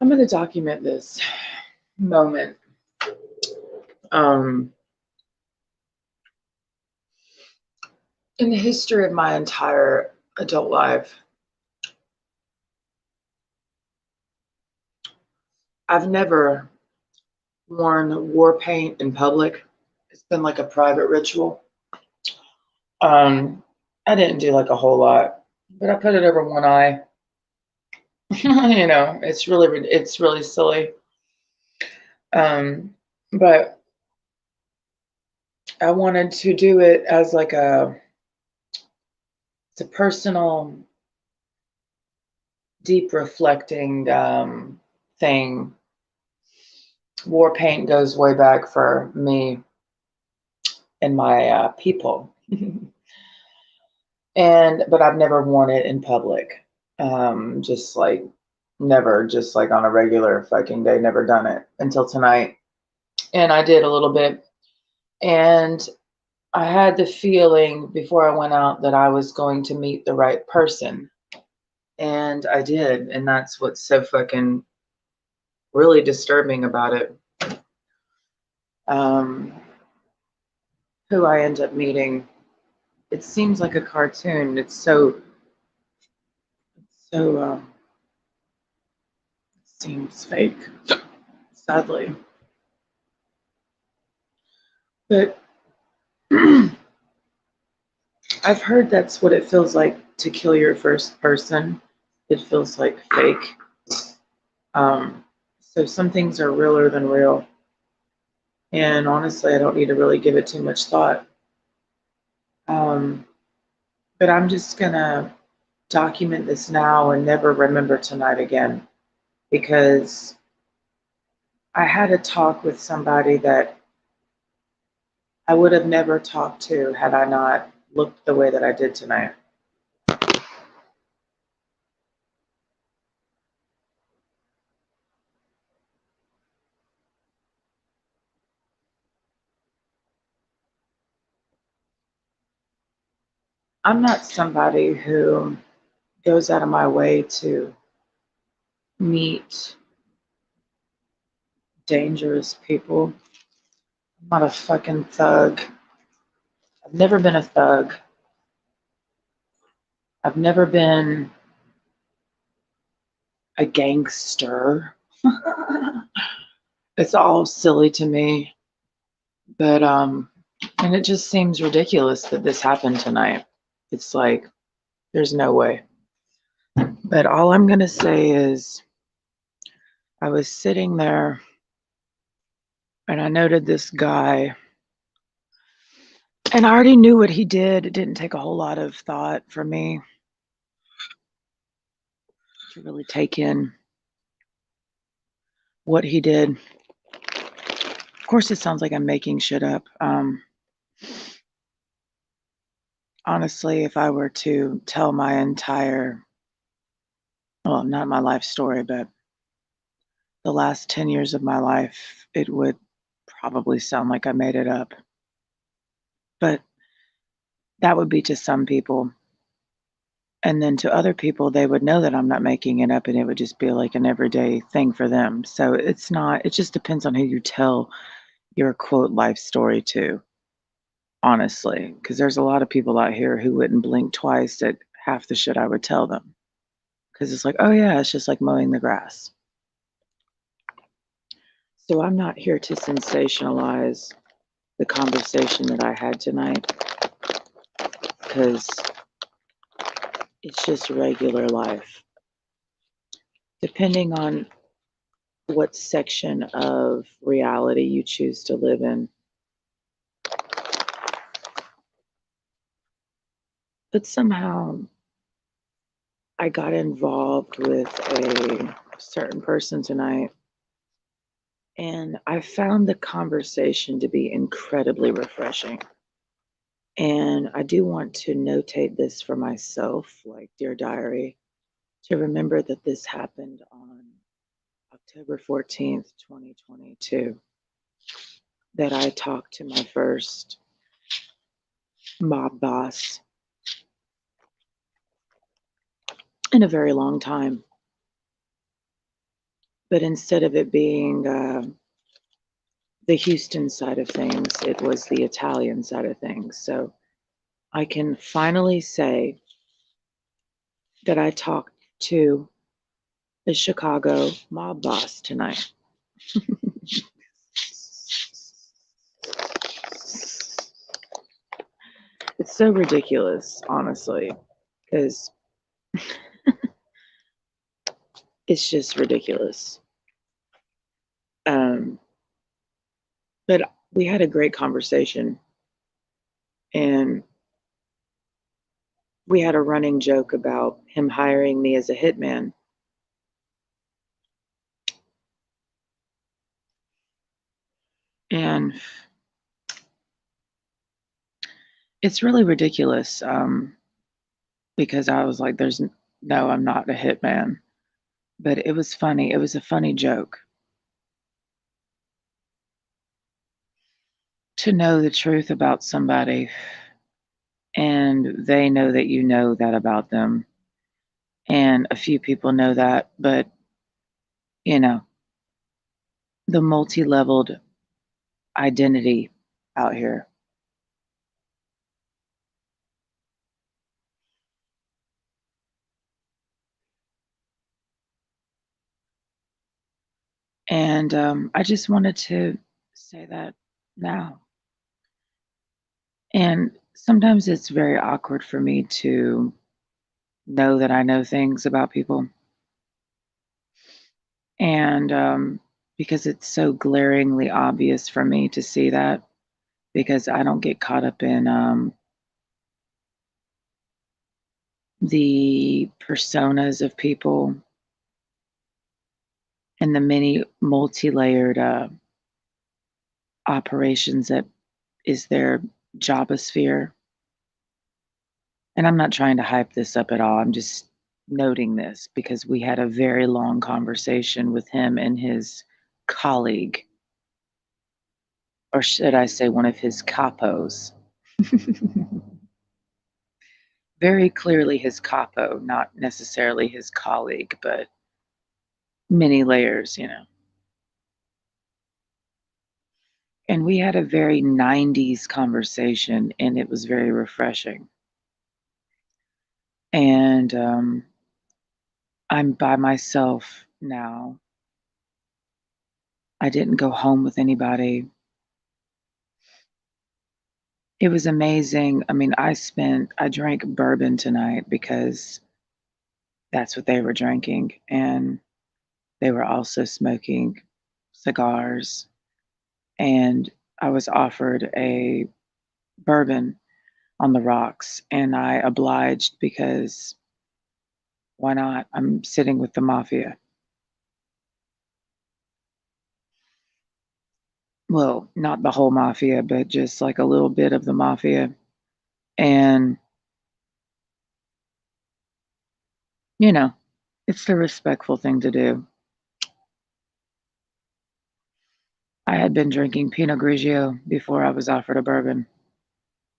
I'm going to document this moment. In the history of my entire adult life, I've never worn war paint in public. It's been like a private ritual. I didn't do like a whole lot, but I put it over one eye You know, it's really silly. But I wanted to do it as like it's a personal, deep reflecting thing. War paint goes way back for me and my people. But I've never worn it in public. Just like never, just like on a regular fucking day, never done it until tonight. And I did a little bit. And I had the feeling before I went out that I was going to meet the right person. And I did. And that's what's so fucking really disturbing about it. Um, who I end up meeting, it seems like a cartoon. So it seems fake, sadly. But I've heard that's what it feels like to kill your first person. It feels like fake. So some things are realer than real. And honestly, I don't need to really give it too much thought. Um, but I'm just going to document this now and never remember tonight again, because I had a talk with somebody that I would have never talked to had I not looked the way that I did tonight. I'm not somebody who goes out of my way to meet dangerous people. I'm not a fucking thug. I've never been a thug. I've never been a gangster. It's all silly to me. But and it just seems ridiculous that this happened tonight. It's like there's no way. But all I'm gonna say is I was sitting there and I noted this guy, and I already knew what he did. It didn't take a whole lot of thought for me to really take in what he did. Of course, it sounds like I'm making shit up. Honestly, if I were to tell my entire, well, not my life story, but the last 10 years of my life, it would probably sound like I made it up. But that would be to some people. And then to other people, they would know that I'm not making it up and it would just be like an everyday thing for them. So it's not, it just depends on who you tell your quote life story to, honestly. Because there's a lot of people out here who wouldn't blink twice at half the shit I would tell them. Because it's like, oh yeah, it's just like mowing the grass. So I'm not here to sensationalize the conversation that I had tonight, because it's just regular life. Depending on what section of reality you choose to live in. But somehow I got involved with a certain person tonight, and I found the conversation to be incredibly refreshing. And I do want to notate this for myself, like Dear Diary, to remember that this happened on October 14th, 2022, that I talked to my first mob boss in a very long time. But instead of it being the Houston side of things, it was the Italian side of things. So I can finally say that I talked to the Chicago mob boss tonight. It's so ridiculous, honestly, because It's just ridiculous. Um, but we had a great conversation, and we had a running joke about him hiring me as a hitman. And it's really ridiculous, because I was like, no, I'm not a hitman. But it was funny. It was a funny joke to know the truth about somebody and they know that you know that about them. And a few people know that, but you know, the multi leveled identity out here. And I just wanted to say that now. And sometimes it's very awkward for me to know that I know things about people. And because it's so glaringly obvious for me to see that, because I don't get caught up in the personas of people and the many multi layered operations that is their jobosphere. And I'm not trying to hype this up at all. I'm just noting this because we had a very long conversation with him and his colleague, or should I say, one of his capos. Very clearly his capo, not necessarily his colleague, but many layers, you know. And we had a very 90s conversation, and it was very refreshing. And I'm by myself now. I didn't go home with anybody. It was amazing. I mean, I drank bourbon tonight because that's what they were drinking. And they were also smoking cigars. And I was offered a bourbon on the rocks, and I obliged because why not? I'm sitting with the mafia. Well, not the whole mafia, but just like a little bit of the mafia. And, you know, it's the respectful thing to do. I had been drinking Pinot Grigio before I was offered a bourbon,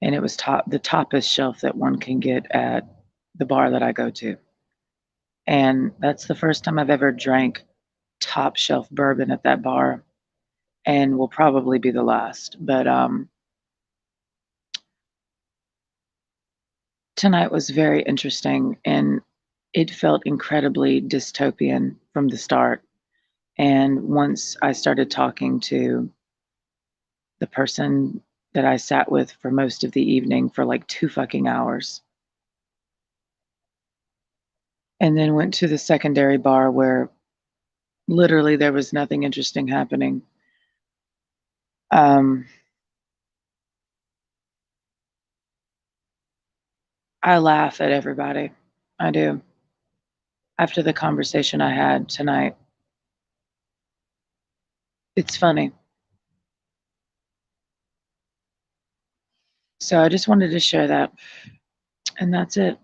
and it was the toppest shelf that one can get at the bar that I go to. And that's the first time I've ever drank top shelf bourbon at that bar, and will probably be the last. But tonight was very interesting, and it felt incredibly dystopian from the start. And once I started talking to the person that I sat with for most of the evening for like 2 fucking hours, and then went to the secondary bar where literally there was nothing interesting happening. Um, I laugh at everybody. I do. After the conversation I had tonight, it's funny. So I just wanted to share that, and that's it.